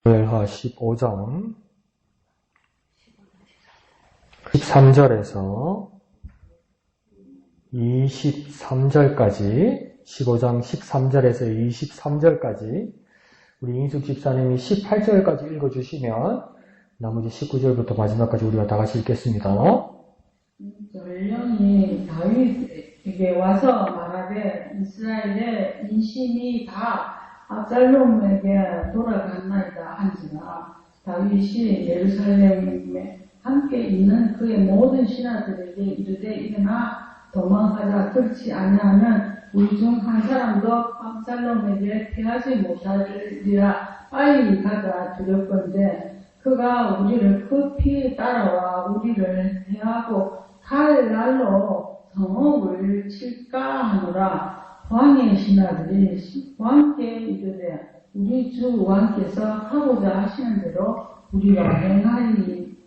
사무엘하 15장 13절에서 23절까지 15장 13절에서 23절까지 우리 인숙 집사님이 18절까지 읽어주시면 나머지 19절부터 마지막까지 우리가 다 같이 읽겠습니다. 전령이 다윗에게 와서 말하되 이스라엘의 인심이 다 압살롬에게 돌아갔나이다 한지라. 다윗이 예루살렘에 함께 있는 그의 모든 신하들에게 이르되 일어나 도망하자. 그렇지 아니하면 우리 중 한 사람도 압살롬에게 피하지 못하리라. 빨리 가자 두렵건대 그가 우리를 급히 따라와 우리를 해하고 칼날로 성읍을 칠까 하노라. 왕의 신하들이 왕께 이르되 우리 주 왕께서 하고자 하시는 대로 우리가 행하리이다.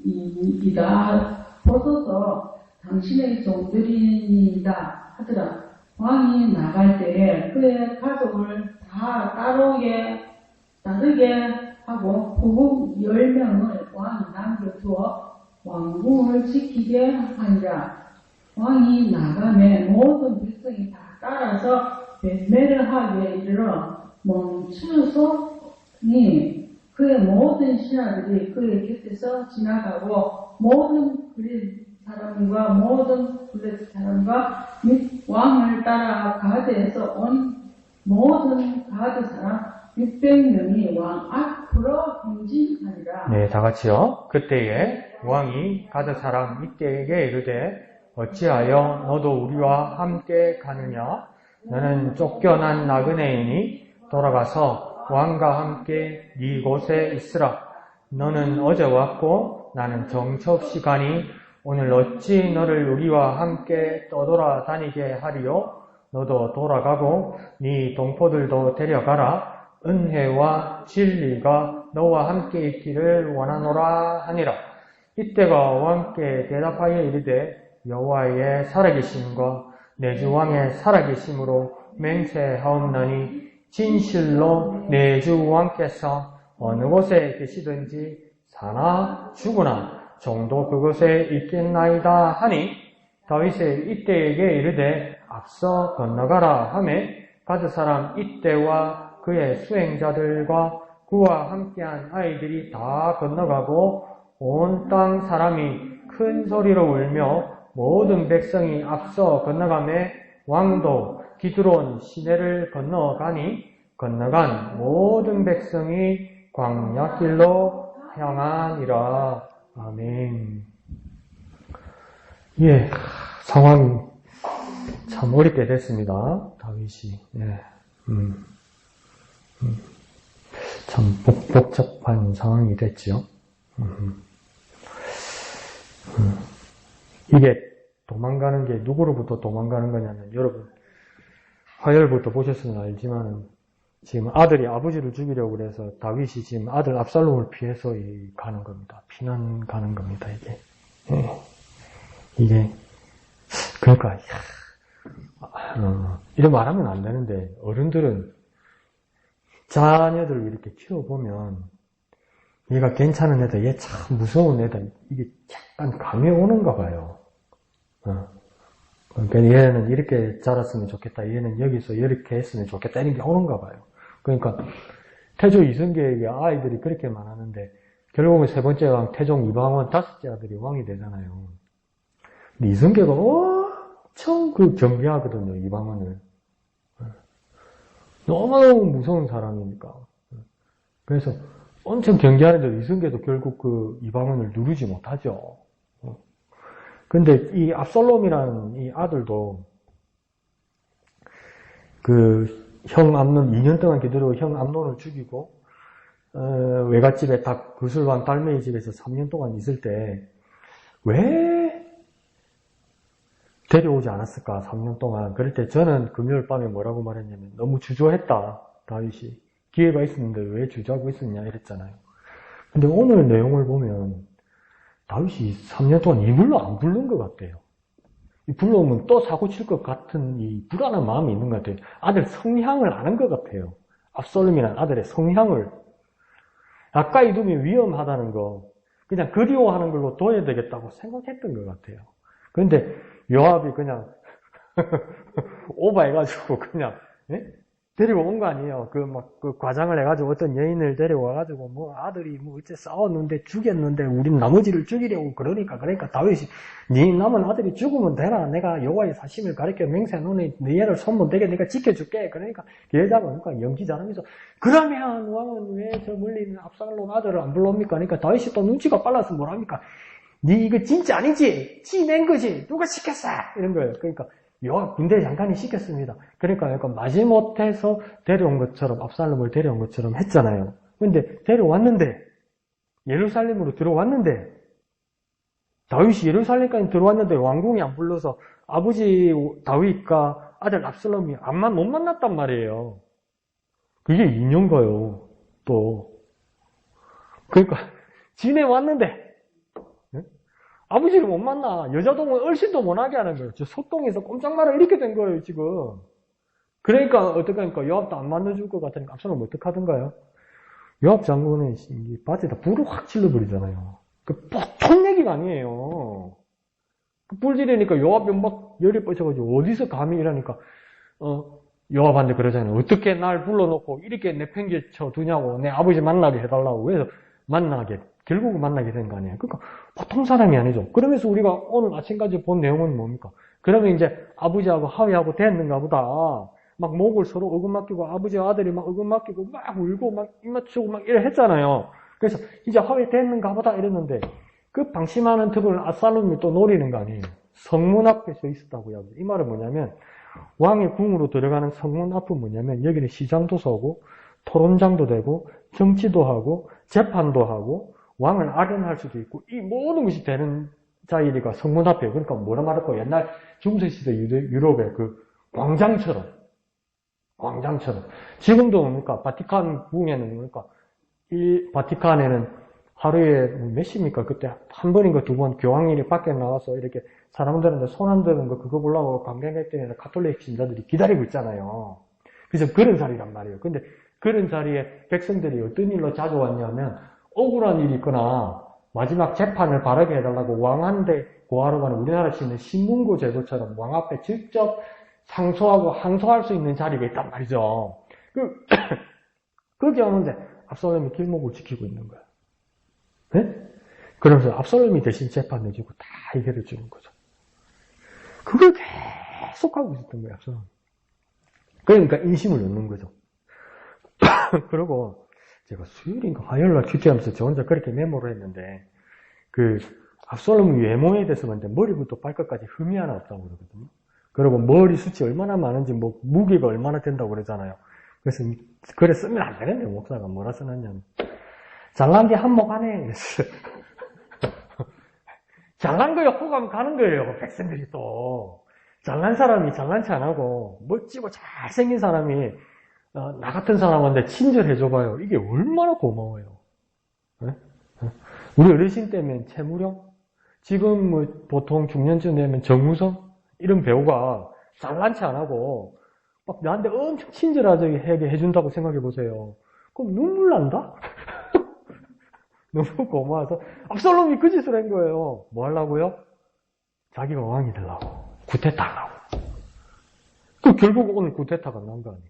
보소서 당신의 종들이니이다 하더라. 왕이 나갈 때에 그의 가족을 다 따르게 하고 부국 10명을 왕이 남겨두어 왕궁을 지키게 하니라. 왕이 나가매 모든 백성이 다 따라서 벳메르하게 이르러 멈추소니 그의 모든 신하들이 그의 곁에서 지나가고 모든 그릿 사람과 모든 블레셋 사람과 및 왕을 따라 가드에서 온 모든 가드 사람 600명이 왕 앞으로 행진하니라. 네, 다 같이요. 그때에 왕이 가드 사람 이때에게 이르되 어찌하여 너도 우리와 함께 가느냐? 너는 쫓겨난 나그네이니 돌아가서 왕과 함께 네 곳에 있으라. 너는 어제 왔고 나는 정처없이 가니 오늘 어찌 너를 우리와 함께 떠돌아다니게 하리요? 너도 돌아가고 네 동포들도 데려가라. 은혜와 진리가 너와 함께 있기를 원하노라 하니라. 이때가 왕께 대답하여 이르되 여호와의 살아계심과 내 주 왕의 살아계심으로 맹세하옵나니 진실로 내 주 왕께서 어느 곳에 계시든지 사나 죽으나 종도 그곳에 있겠나이다 하니 다윗의 이때에게 이르되 앞서 건너가라 하매 가드 사람 이때와 그의 수행자들과 그와 함께한 아이들이 다 건너가고 온 땅 사람이 큰 소리로 울며 모든 백성이 앞서 건너가매 왕도 기드론 시내를 건너가니 건너간 모든 백성이 광야길로 향하니라. 아멘. 예, 상황이 참 어렵게 됐습니다. 다윗이. 예. 참 복잡한 상황이 됐죠. 이게 도망가는 게 누구로부터 도망가는 거냐면 여러분 화요일부터 보셨으면 알지만 지금 아들이 아버지를 죽이려고 그래서 다윗이 지금 아들 압살롬을 피해서 가는 겁니다. 피난 가는 겁니다. 이게 그러니까 이런 말하면 안 되는데 어른들은 자녀들을 이렇게 키워보면 얘가 괜찮은 애다, 얘 참 무서운 애다, 이게 약간 감이 오는가 봐요. 그러니까 얘는 이렇게 자랐으면 좋겠다, 얘는 여기서 이렇게 했으면 좋겠다, 이런 게 오는가 봐요. 그러니까 태조 이성계에게 아이들이 그렇게만 하는데 결국은 세 번째 왕 태종 이방원 다섯째 아들이 왕이 되잖아요. 근데 이성계가 엄청 경계하거든요, 이방원을. 너무너무 무서운 사람이니까. 그래서 엄청 경계하는데 이성계도 결국 이방원을 누르지 못하죠. 근데 이 압살롬이라는 이 아들도 형 암논 2년 동안 기다리고 형 암논을 죽이고 외갓집에 그술왕 달메이 집에서 3년 동안 있을 때 왜 데려오지 않았을까 3년 동안. 그럴 때 저는 금요일 밤에 뭐라고 말했냐면 너무 주저했다 다윗이. 기회가 있었는데 왜 주저하고 있었냐 이랬잖아요. 근데 오늘 내용을 보면 다윗이 3년 동안 이불로 안 부른 것 같아요. 불러오면 또 사고 칠 것 같은 이 불안한 마음이 있는 것 같아요. 아들 성향을 아는 것 같아요. 압살롬이라는 아들의 성향을. 가까이 두면 위험하다는 거, 그냥 그리워하는 걸로 둬야 되겠다고 생각했던 것 같아요. 그런데 요압이 그냥 오버해가지고 그냥 데리고 거 아니에요. 그 과장을 해가지고 어떤 여인을 데려와가지고 뭐 아들이 뭐 어째 싸웠는데 죽였는데 우린 나머지를 죽이려고 그러니까 다윗이 네 남은 아들이 죽으면 되나 내가 여호와의 사심을 가리켜 맹세하노니 네 애를 손못 대게 내가 지켜줄게. 그러니까 여자가 그러니까 연기 잘하면서 그러면 왕은 왜 저 멀리 있는 압살롬 아들을 안 불러옵니까? 그러니까 다윗이 또 눈치가 빨라서 뭐랍니까? 네 이거 진짜 아니지? 지 낸 거지? 누가 시켰어? 이런 거예요. 그러니까 요압 군대 장관이 시켰습니다. 그러니까 약간 마지못해서 데려온 것처럼 압살롬을 데려온 것처럼 했잖아요. 근데 데려왔는데 예루살렘으로 들어왔는데 다윗이 예루살렘까지 들어왔는데 왕궁이 안 불러서 아버지 다윗과 아들 압살롬이 못 만났단 말이에요. 그게 2년가요. 또 그러니까 지내왔는데 아버지를 못 만나. 여자동은 얼씬도 못하게 하는 거예요. 저 소똥에서 꼼짝마라 이렇게 된 거예요, 지금. 그러니까, 어떡하니까, 요압도 안 만나줄 것 같으니까, 압살롬 어떡하던가요? 요압 장군은 바지에다 불을 확 질러버리잖아요. 그 보통 얘기가 아니에요. 그 불 지르니까 요압이 막 열이 뻗쳐가지고, 어디서 감히 이러니까, 요압한테 그러잖아요. 어떻게 날 불러놓고 이렇게 내팽개쳐 두냐고, 내 아버지 만나게 해달라고. 그래서 결국은 만나게 된 거 아니에요. 그러니까 보통 사람이 아니죠. 그러면서 우리가 오늘 아침까지 본 내용은 뭡니까? 그러면 이제 아버지하고 하위하고 됐는가 보다. 막 목을 서로 어긋맞기고 아버지와 아들이 막 어긋맞기고 막 울고 막 입맞추고 막 이래 했잖아요. 그래서 이제 하위 됐는가 보다 이랬는데 그 방심하는 틈을 압살롬이 또 노리는 거 아니에요. 성문 앞에 서 있었다고요. 이 말은 뭐냐면 왕의 궁으로 들어가는 성문 앞은 뭐냐면 여기는 시장도 서고 토론장도 되고 정치도 하고 재판도 하고 왕을 아련할 수도 있고 이 모든 것이 되는 자리가 성문 앞이에요. 그러니까 뭐라 말할까? 옛날 중세시대 유럽의 그 광장처럼 지금도 뭡니까? 바티칸 궁에는 뭡니까? 이 바티칸에는 하루에 몇 시입니까? 그때 한 번인가 두 번 교황님이 밖에 나와서 이렇게 사람들한테 손 안 드는 거 그거 보려고 관광객들이나 가톨릭 신자들이 기다리고 있잖아요. 그래서 그런 자리란 말이에요. 근데 그런 자리에 백성들이 어떤 일로 자주 왔냐면 억울한 일이 있거나 마지막 재판을 바르게 해달라고 왕한테 고하러 가는 우리나라 시는 신문고 제도처럼 왕 앞에 직접 상소하고 항소할 수 있는 자리가 있단 말이죠. 거기 오는데 압살롬이 길목을 지키고 있는 거예요. 네? 그러면서 압살롬이 대신 재판해주고 다 해결해 주는 거죠. 그걸 계속하고 있었던 거예요, 압살롬. 그러니까 인심을 얻는 거죠. 그리고 제가 수요일인가 화요일날 큐티하면서 저 혼자 그렇게 메모를 했는데 그 압살롬 외모에 대해서만 머리부터 발끝까지 흠이 하나 없다고 그러거든요. 그리고 머리 숱이 얼마나 많은지 뭐 무게가 얼마나 된다고 그러잖아요. 그래서 글에 쓰면 안 되는데 목사가 뭐라 써놨냐면 잘난 게 한몫 하네 그랬어요. 잘난 거에 호감 가는 거예요. 백성들이 또 잘난 사람이 잘난치 안 하고 멋지고 잘생긴 사람이 나 같은 사람한테 친절해줘봐요. 이게 얼마나 고마워요. 네? 우리 어르신 때면 최무령, 지금 뭐 보통 중년쯤 되면 정우성 이런 배우가 잘난치 안 하고 막 나한테 엄청 친절하게 해준다고 생각해 보세요. 그럼 눈물 난다? 너무 고마워서 압살롬이 그 짓을 한 거예요. 뭐 하려고요? 자기가 왕이 되려고. 구테타 하려고. 그 결국 오늘 구테타가 난 거 아니에요.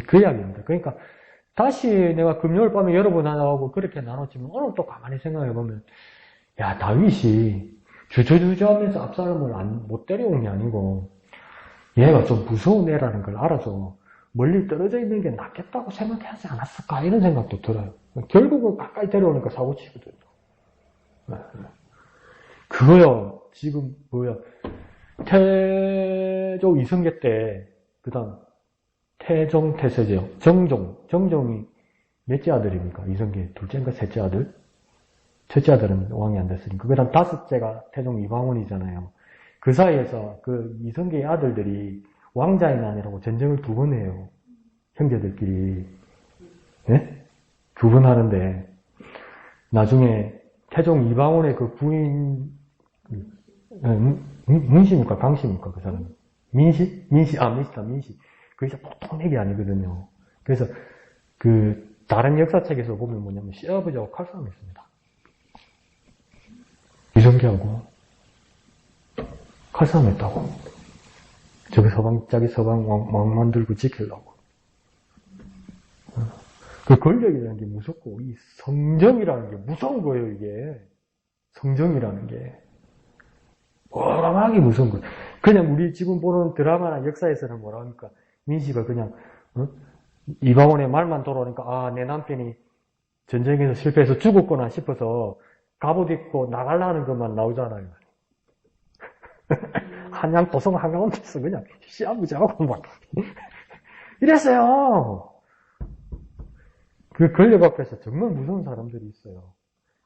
그 이야기입니다. 그러니까 다시 내가 금요일 밤에 여러분 하고 그렇게 나눴지만 오늘 또 가만히 생각해 보면 야 다윗이 주저주저하면서 압살롬을 못 데려온 게 아니고 얘가 좀 무서운 애라는 걸 알아서 멀리 떨어져 있는 게 낫겠다고 생각하지 않았을까 이런 생각도 들어요. 결국은 가까이 데려오니까 사고치거든요. 그거요 지금 뭐야 태조 이성계 때 그 다음 태종, 태세죠. 정종이 몇째 아들입니까? 이성계 둘째인가 셋째 아들? 첫째 아들은 왕이 안 됐으니까. 그 다음 다섯째가 태종 이방원이잖아요. 그 사이에서 그 이성계의 아들들이 왕자의 난이라고 전쟁을 2번 해요. 형제들끼리. 네? 2번 하는데 나중에 태종 이방원의 그 부인 문씨입니까? 강씨입니까? 그 사람은? 민씨? 민씨다, 민씨. 그게 보통 얘기 아니거든요. 그래서 그 다른 역사책에서 보면 뭐냐면 시아버지하고 칼싸움이 있습니다. 이성계하고 칼싸움했다고. 자기 서방 왕 만들고 지키려고. 그 권력이라는 게 무섭고, 이 성정이라는 게 무서운 거예요, 이게. 성정이라는 게. 어마어마하게 무서운 거예요. 그냥 우리 지금 보는 드라마나 역사에서는 뭐라 하니까, 민씨가 그냥, 이방원의 말만 돌아오니까, 아, 내 남편이 전쟁에서 실패해서 죽었구나 싶어서 갑옷 입고 나가려는 것만 나오잖아요. 한양 도성 한가운데서 그냥 시아버지하고 막 이랬어요. 그 권력 앞에서 정말 무서운 사람들이 있어요.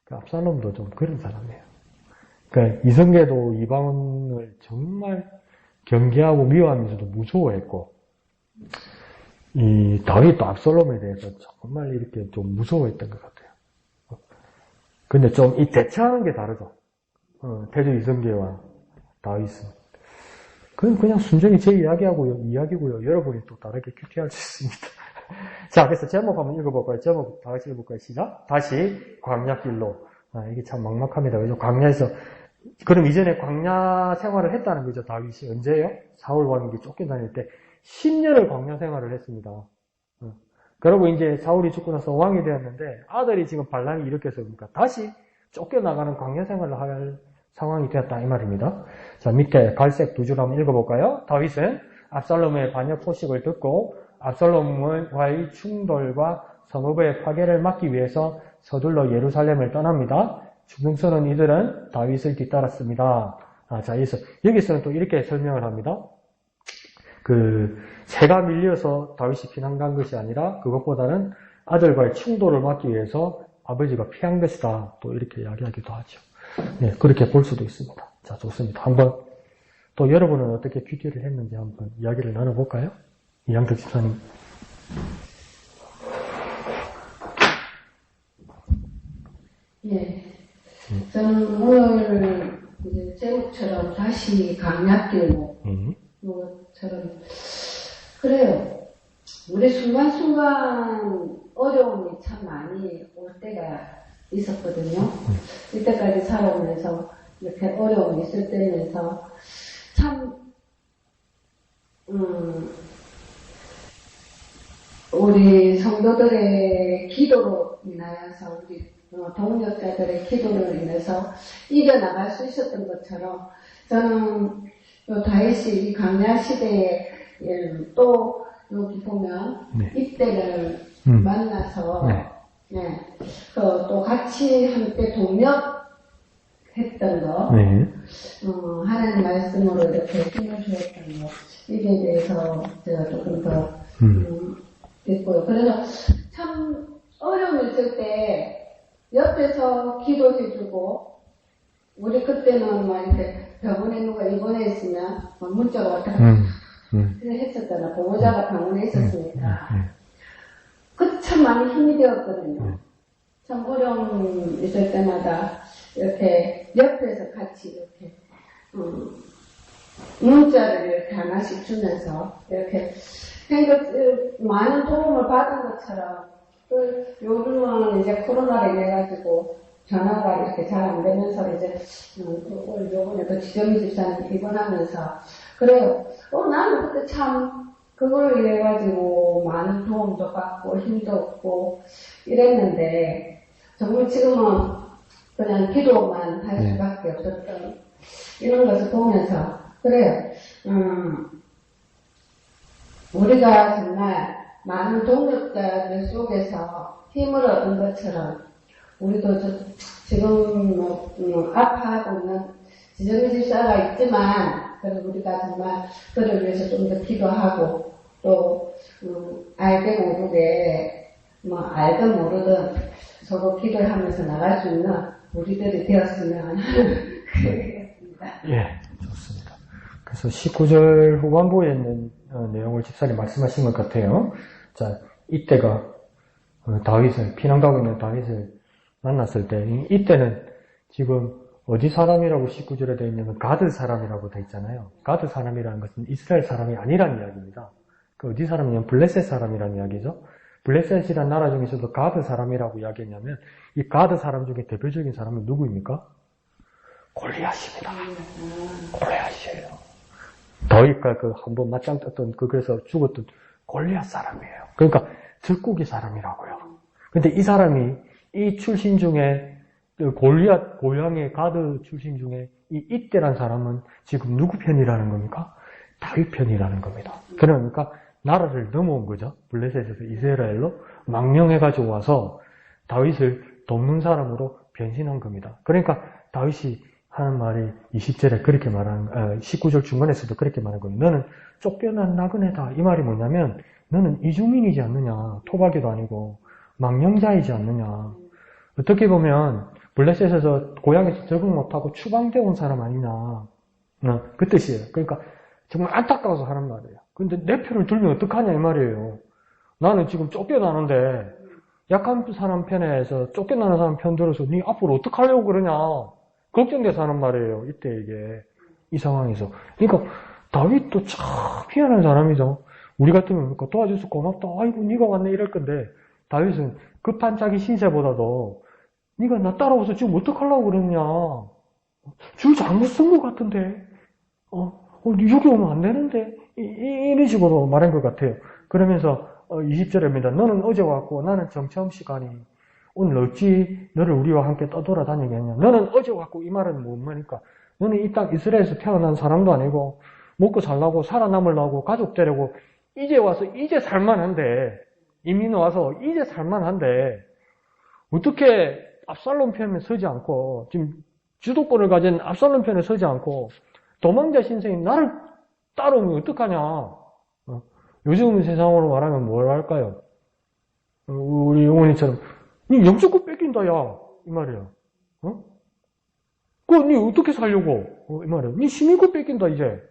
그 압살롬도 좀 그런 사람이에요. 그러니까 이성계도 이방원을 정말 경계하고 미워하면서도 무서워했고, 이 다윗도 압살롬에 대해서 정말 이렇게 좀 무서워했던 것 같아요. 근데 좀 이 대처하는 게 다르죠. 태조 이성계와 다윗은. 그건 그냥 순전히 제 이야기고요. 여러분이 또 다르게 큐티할 수 있습니다. 자, 그래서 제목 한번 읽어볼까요? 제목 다 같이 읽어볼까요? 시작. 다시 광야길로. 이게 참 막막합니다. 그죠? 광야에서, 그럼 이전에 광야 생활을 했다는 거죠, 다윗이. 언제요? 사울 왕에게 쫓겨다닐 때 10년을 광야 생활을 했습니다. 그리고 이제 사울이 죽고 나서 왕이 되었는데 아들이 지금 반란이 일으켜서 그러니까 다시 쫓겨나가는 광야 생활을 할 상황이 되었다 이 말입니다. 자, 밑에 갈색 두 줄 한번 읽어볼까요? 다윗은 압살롬의 반역 소식을 듣고 압살롬과의 충돌과 성읍의 파괴를 막기 위해서 서둘러 예루살렘을 떠납니다. 충성스러운 이들은 다윗을 뒤따랐습니다. 자, 여기서는 또 이렇게 설명을 합니다. 새가 밀려서 다윗이 피난 간 것이 아니라 그것보다는 아들과의 충돌을 막기 위해서 아버지가 피한 것이다. 또 이렇게 이야기하기도 하죠. 네, 그렇게 볼 수도 있습니다. 자, 좋습니다. 한번 또 여러분은 어떻게 큐티를 했는지 한번 이야기를 나눠볼까요? 이양택 집사님. 예. 저는 오늘 이제 제목처럼 다시 강약길로 이것처럼 그래요. 우리 순간순간 어려움이 참 많이 올 때가 있었거든요. 이때까지 살아오면서 이렇게 어려움이 있을 때면서 참 우리 성도들의 기도로 인하여서 우리 동력자들의 기도로 인해서 이겨나갈 수 있었던 것처럼 저는 요 다윗이 이 광야 시대에 또 여기 보면 네. 이때를 만나서 네. 또 같이 함께 동력했던 거 네. 하나님 말씀으로 이렇게 힘을 주었던 거 이게 대해서 제가 조금 더 됐고요. 그래서 참 어려움 있을 때 옆에서 기도해주고 우리 그때는 막 이렇게 병원에 누가 입원해 있으면 막 문자가 왔다 갔다 했었잖아. 보호자가 병원에 있었으니까 그 참 많이 힘이 되었거든요. 참 어려움 있을 때마다 이렇게 옆에서 같이 이렇게 문자를 이렇게 하나씩 주면서 이렇게 많은 도움을 받은 것처럼 요즘은 이제 코로나로 인해가지고 전화가 이렇게 잘 안 되면서 이제 요번에 또 지정희 집사님 입원하면서 그래요. 나는 그때 참 그걸 위해 가지고 많은 도움도 받고 힘도 얻고 이랬는데 정말 지금은 그냥 기도만 할 수밖에 없었던 이런 것을 보면서 그래요. 우리가 정말 많은 동력자들 속에서 힘을 얻은 것처럼 우리도 지금 아파하고 있는 지정희 집사가 있지만 그래서 우리가 정말 그를 위해서 좀 더 기도하고 또 알게 모르게 알든 모르든 서로 기도를 하면서 나갈 수 있는 우리들이 되었으면 그러겠습니다. 예, 좋습니다. 그래서 19절 후반부에 있는 내용을 집사님 말씀하신 것 같아요. 자, 이때가 피난 가고 있는 다윗을 만났을 때 이때는 지금 어디 사람이라고 19절에 되어 있냐면 가드 사람이라고 되어 있잖아요. 가드 사람이라는 것은 이스라엘 사람이 아니라는 이야기입니다. 그 어디 사람이냐면 블레셋 사람이라는 이야기죠. 블레셋이라는 나라 중에서도 가드 사람이라고 이야기했냐면 이 가드 사람 중에 대표적인 사람은 누구입니까? 골리앗입니다. 골리앗이에요. 다윗과 그 한번 맞짱 떴던 그래서 죽었던 골리앗 사람이에요. 그러니까 적국의 사람이라고요. 근데 이 사람이 이 출신 중에 골리앗 고향의 가드 출신 중에 이 이때란 사람은 지금 누구 편이라는 겁니까? 다윗 편이라는 겁니다. 그러니까 나라를 넘어온 거죠. 블레셋에서 이스라엘로 망명해가지고 와서 다윗을 돕는 사람으로 변신한 겁니다. 그러니까 다윗이 하는 말이 20절에 그렇게 말하는, 19절 중간에서도 그렇게 말하는 거예요. 너는 쫓겨난 나그네다. 이 말이 뭐냐면 너는 이주민이지 않느냐. 토박이도 아니고 망명자이지 않느냐. 어떻게 보면 블레셋에서 고향에서 적응 못하고 추방되어 온 사람 아니냐. 그 뜻이에요. 그러니까 정말 안타까워서 하는 말이에요. 근데 내 편을 들면 어떡하냐 이 말이에요. 나는 지금 쫓겨나는데 약한 사람 편에서 쫓겨나는 사람 편 들어서 네 앞으로 어떡하려고 그러냐. 걱정돼서 하는 말이에요. 이때 이게 이 상황에서. 그러니까 다윗도 참 희한한 사람이죠. 우리 같으면 도와줘서 고맙다. 아이고 네가 왔네 이럴 건데 다윗은 급한 자기 신세보다도 네가 나 따라와서 지금 어떡하려고 그러냐. 줄 잘못 쓴 것 같은데. 여기 오면 안 되는데. 이런 식으로 말한 것 같아요. 그러면서 20절입니다. 너는 어제 왔고 나는 정처음 시간이 오늘 어찌 너를 우리와 함께 떠돌아다니겠냐. 너는 어제 왔고 이 말은 뭐니까 너는 이 땅 이스라엘에서 태어난 사람도 아니고 먹고 살라고 살아남으려고 가족 데리고 이제 와서 이제 살만한데 이민 와서 이제 살만한데 어떻게 압살롬 편에 서지 않고 지금 주도권을 가진 압살롬 편에 서지 않고 도망자 신세인 나를 따라오면 어떡하냐. 요즘 세상으로 말하면 뭘 할까요? 우리 어머니처럼 니 영주권 뺏긴다 야 이 말이에요. 그거 니 어떻게 살려고 이 말이에요. 니 시민권 뺏긴다 이제.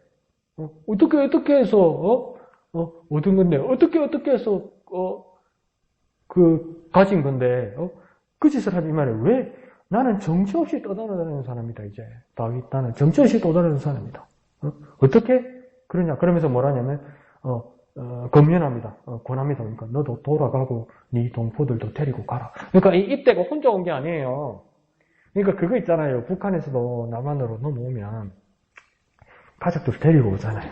어떻게 해서 얻은 건데 어떻게 해서 가진 건데 그 짓을 하지 이 말이에요. 왜? 나는 정처 없이 떠돌아다니는 사람이다 이제. 다윗 나는 정처 없이 떠돌아다니는 사람이다. 어떻게 그러냐. 그러면서 뭐라냐면 검면합니다. 권합니다. 그러니까 너도 돌아가고 네 동포들도 데리고 가라. 그러니까 이때가 혼자 온 게 아니에요. 그러니까 그거 있잖아요. 북한에서도 남한으로 넘어오면 가족들 데리고 오잖아요.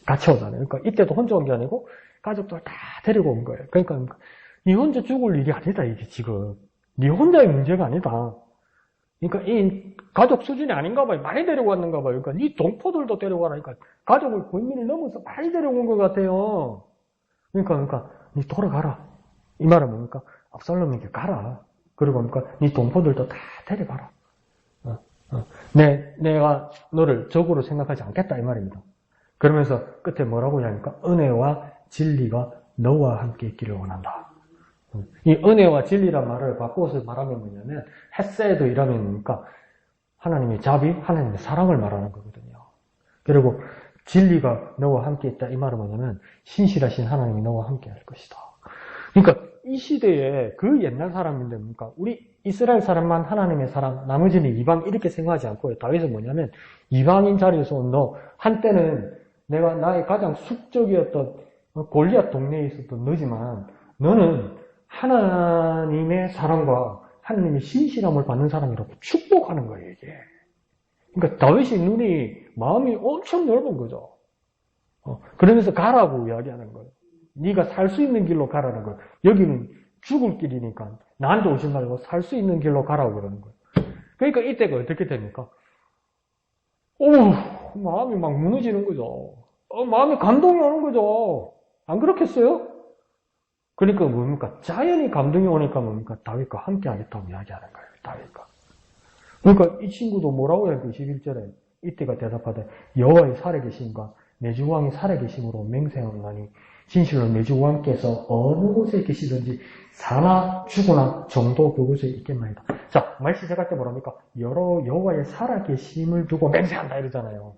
같이 오잖아요. 그러니까 이때도 혼자 온 게 아니고 가족들 다 데리고 온 거예요. 그러니까 네 혼자 죽을 일이 아니다 이게 지금. 네 혼자의 문제가 아니다. 그러니까 이 가족 수준이 아닌가 봐요. 많이 데리고 왔는가 봐요. 그러니까 네 동포들도 데려가라. 그러니까 가족을 권민을 넘어서 많이 데려온 것 같아요. 그러니까 네 돌아가라. 이 말은 뭡니까? 압살롬에게 가라. 그리고 그러니까 네 동포들도 다 데려가라. 내가 너를 적으로 생각하지 않겠다 이 말입니다. 그러면서 끝에 뭐라고 하니까 은혜와 진리가 너와 함께 있기를 원한다. 이 은혜와 진리란 말을 바꿔서 말하면 뭐냐면 헤세드 이라면 뭡니까? 하나님의 자비, 하나님의 사랑을 말하는 거거든요. 그리고 진리가 너와 함께 있다 이 말은 뭐냐면 신실하신 하나님이 너와 함께 할 것이다. 그러니까 이 시대에 그 옛날 사람인데 뭡니까? 우리 이스라엘 사람만 하나님의 사람, 나머지는 이방 이렇게 생각하지 않고요. 다윗은 뭐냐면 이방인 자리에서 온 너, 한때는 내가 나의 가장 숙적이었던 골리앗 동네에 있었던 너지만 너는 하나님의 사랑과 하나님의 신실함을 받는 사람이라고 축복하는 거예요, 이게. 그러니까 다윗이 마음이 엄청 넓은 거죠. 그러면서 가라고 이야기하는 거예요. 네가 살 수 있는 길로 가라는 거예요. 여기는 죽을 길이니까 나한테 오지 말고 살 수 있는 길로 가라고 그러는 거예요. 그러니까 이때가 어떻게 됩니까? 마음이 막 무너지는 거죠. 마음이 감동이 오는 거죠. 안 그렇겠어요? 그러니까 뭡니까? 자연히 감동이 오니까 뭡니까? 다윗과 함께 하겠다고 이야기하는 거예요. 다윗과. 그러니까 이 친구도 뭐라고 해요? 21절에 이때가 대답하되 여호와의 살아계심과 내 주 왕이 살아계심으로 맹세하노니 진실로 내 주 왕께서 어느 곳에 계시든지 사나 죽으나 정도 그곳에 있겠나이다. 자, 말 시작할 때 뭐랍니까? 여호와의 살아계심을 두고 맹세한다 이러잖아요.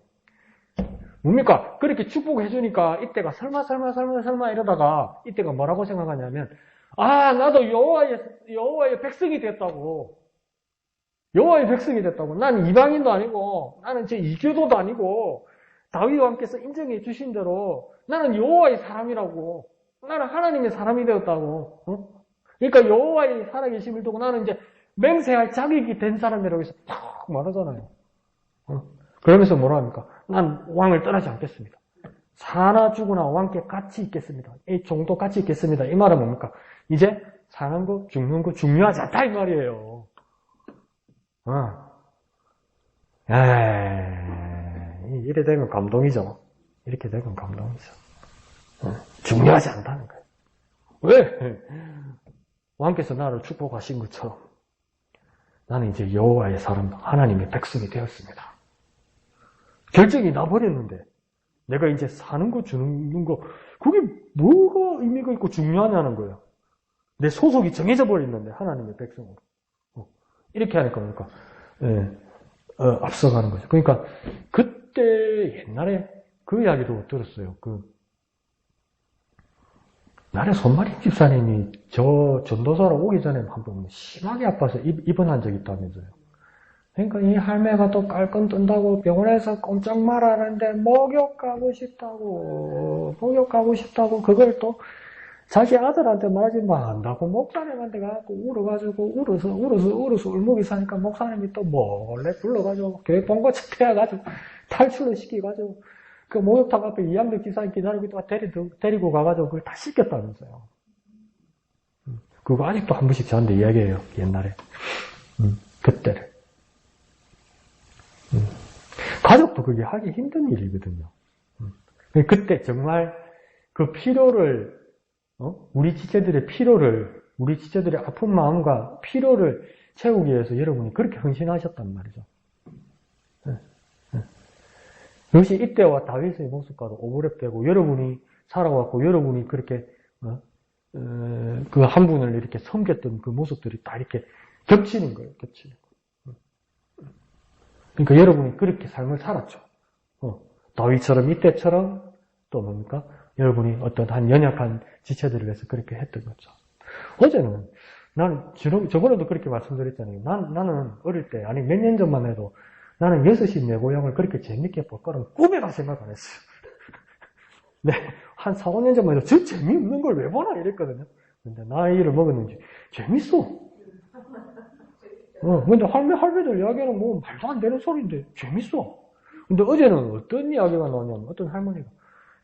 뭡니까? 그렇게 축복해주니까 이때가 설마 이러다가 이때가 뭐라고 생각하냐면 나도 여호와의 백성이 됐다고. 여호와의 백성이 됐다고. 난 이방인도 아니고 나는 제 이교도도 아니고 다윗 왕께서 인정해 주신 대로 나는 여호와의 사람이라고. 나는 하나님의 사람이 되었다고. 어? 그러니까 여호와의 살아계심을 두고 나는 이제 맹세할 자격이 된 사람이라고 해서 팍 말하잖아요. 어? 그러면서 뭐라 합니까? 난 왕을 떠나지 않겠습니다. 사나 죽으나 왕께 같이 있겠습니다. 이 정도 같이 있겠습니다. 이 말은 뭡니까? 이제 사는 거, 죽는 거 중요하지 않다 이 말이에요. 이래 되면 감동이죠. 이렇게 되면 감동이죠. 중요하지 않다는 거예요. 왜? 왕께서 나를 축복하신 것처럼 나는 이제 여호와의 사람, 하나님의 백성이 되었습니다. 결정이 나버렸는데 내가 이제 사는 거, 주는 거, 그게 뭐가 의미가 있고 중요하냐는 거예요. 내 소속이 정해져 버렸는데 하나님의 백성으로. 이렇게 하니까 뭡니까? 앞서가는 거죠. 그러니까 그때 옛날에 그 이야기도 들었어요. 나를 손마린 집사님이 저 전도사로 오기 전에 한번 심하게 아파서 입원한 적이 있다면서요. 그러니까 이 할매가 또 깔끔 뜬다고 병원에서 꼼짝 말하는데 목욕 가고 싶다고 그걸 또 자기 아들한테 말하지 말한다고 목사님한테 가고 울어서 울먹이 사니까 목사님이 또 몰래 불러가지고 교회 본거 체크해가지고 탈출을 시키가지고 그 목욕탕 앞에 이양덕 지사님 기다리고 있다가 데리고 가가지고 그걸 다 씻겼다면서요. 그거 아직도 한 번씩 저한테 이야기해요. 옛날에. 그때를. 가족도 그게 하기 힘든 일이거든요. 그때 정말 그 피로를, 우리 지체들의 피로를, 우리 지체들의 아픈 마음과 피로를 채우기 위해서 여러분이 그렇게 헌신하셨단 말이죠. 역시 이때와 다윗의 모습과도 오버랩되고 여러분이 살아왔고 여러분이 그렇게 그 한 분을 이렇게 섬겼던 그 모습들이 다 이렇게 겹치는 거예요. 겹치는 거. 그러니까 여러분이 그렇게 삶을 살았죠. 다윗처럼 이때처럼 또 뭡니까? 여러분이 어떤 한 연약한 지체들을 위해서 그렇게 했던 거죠. 어제는 나는 저번에도 그렇게 말씀드렸잖아요. 나는 어릴 때 아니 몇 년 전만 해도 나는 6시 내 고향을 그렇게 재밌게 볼 거라고 꿈에도 생각 안 했어요. 네, 한 4, 5년 전만 해도 저 재미없는 걸 왜 보나 이랬거든요. 근데 나이를 먹었는지 재밌어. 근데 할매들 이야기는 뭐 말도 안 되는 소리인데 재밌어. 근데 어제는 어떤 이야기가 나오냐면 어떤 할머니가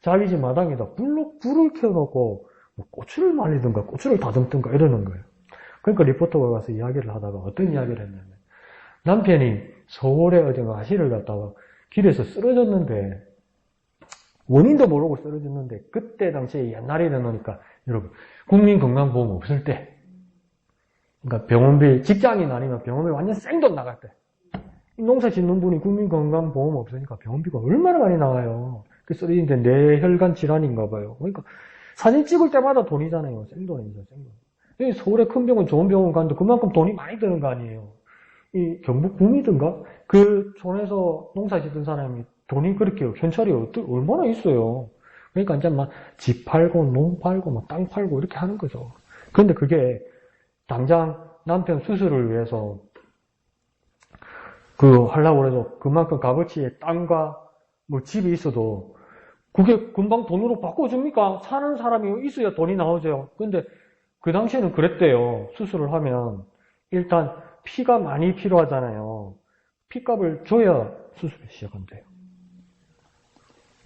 자기 집 마당에다 불을 켜놓고 뭐 고추를 말리든가 고추를 다듬든가 이러는 거예요. 그러니까 리포터가 가서 이야기를 하다가 어떤 이야기를 했냐면 남편이 서울에 어딘가 아시를 갔다가 길에서 쓰러졌는데 원인도 모르고 쓰러졌는데 그때 당시에 옛날에 일어나니까 여러분 국민건강보험 없을 때 그러니까 병원비 직장인 아니면 병원비 완전 생돈 나갈 때 농사 짓는 분이 국민건강보험 없으니까 병원비가 얼마나 많이 나와요. 그 쓰러진데 뇌혈관 질환인가 봐요. 그러니까 사진 찍을 때마다 돈이잖아요. 생돈이죠. 생돈. 서울에 큰 병원 좋은 병원 가는데 그만큼 돈이 많이 드는 거 아니에요. 이 경북 구미든가 그 촌에서 농사 짓던 사람이 돈이 그렇게 현찰이 얼마나 있어요. 그러니까 이제 막 집 팔고 농 팔고 막 땅 팔고 이렇게 하는 거죠. 그런데 그게 당장 남편 수술을 위해서 하려고 해서 그만큼 값어치의 땅과 뭐 집이 있어도 그게 금방 돈으로 바꿔줍니까? 사는 사람이 있어야 돈이 나오죠. 근데 그 당시에는 그랬대요. 수술을 하면 일단 피가 많이 필요하잖아요. 피값을 줘야 수술을 시작한대요.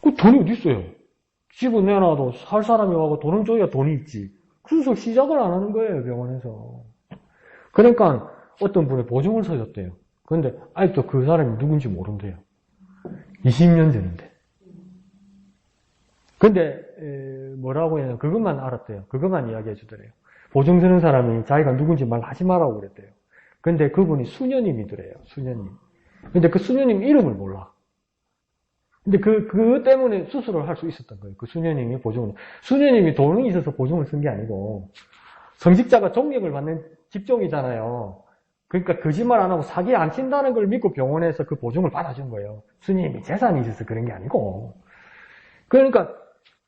그 돈이 어디 있어요? 집은 내놔도 살 사람이 와고 돈을 줘야 돈이 있지. 수술 시작을 안 하는 거예요, 병원에서. 그러니까 어떤 분이 보증을 서줬대요. 그런데 아직도 그 사람이 누군지 모른대요. 20년 전인데. 근데 뭐라고 해야 되나 그것만 알았대요. 그것만 이야기해 주더래요. 보증 서는 사람이 자기가 누군지 말하지 말라고 그랬대요. 근데 그분이 수녀님이더래요. 수녀님. 근데 그 수녀님 이름을 몰라. 근데 그거 때문에 수술을 할 수 있었던 거예요. 그 수녀님이 보증을. 수녀님이 돈이 있어서 보증을 쓴 게 아니고 성직자가 존경을 받는 직종이잖아요. 그러니까 거짓말 안 하고 사기 안 친다는 걸 믿고 병원에서 그 보증을 받아준 거예요. 스님이 재산이 있어서 그런 게 아니고. 그러니까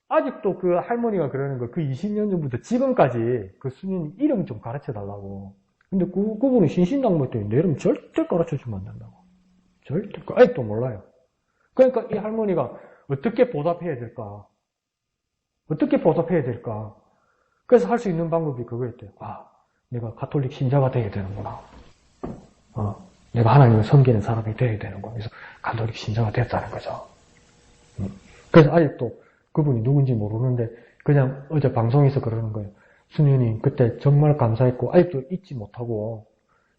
아직도 그 할머니가 그러는 거, 그 20년 전부터 지금까지 그 스님 이름 좀 가르쳐 달라고. 근데 그분은 신신당부했더니 내 이름 절대 가르쳐 주면 안 된다고. 절대, 아직도 몰라요. 그러니까 이 할머니가 어떻게 보답해야 될까? 어떻게 보답해야 될까? 그래서 할 수 있는 방법이 그거였대요. 아, 내가 가톨릭 신자가 돼야 되는구나. 내가 하나님을 섬기는 사람이 돼야 되는구나. 그래서 가톨릭 신자가 됐다는 거죠. 그래서 아직도 그분이 누군지 모르는데 그냥 어제 방송에서 그러는 거예요. 수녀님 그때 정말 감사했고 아직도 잊지 못하고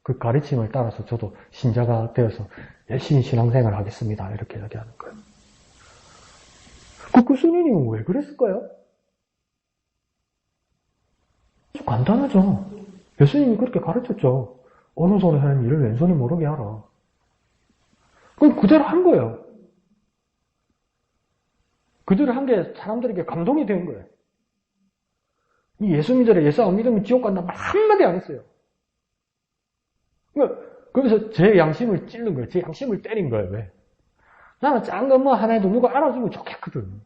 그 가르침을 따라서 저도 신자가 되어서 열심히 신앙생활을 하겠습니다. 이렇게 얘기하는 거예요. 그 수녀님은 왜 그랬을까요? 간단하죠. 예수님이 그렇게 가르쳤죠. 오른손에 하는 일을 왼손이 모르게 하라. 그럼 그대로 한 거예요. 그대로 한 게 사람들에게 감동이 된 거예요. 이 예수 믿으래, 예수 안 믿으면 지옥 간다 말 한마디 안 했어요. 그래서 제 양심을 찔른 거예요. 제 양심을 때린 거예요. 왜? 나는 짠 거 뭐 하나 해도 누가 알아주면 좋겠거든.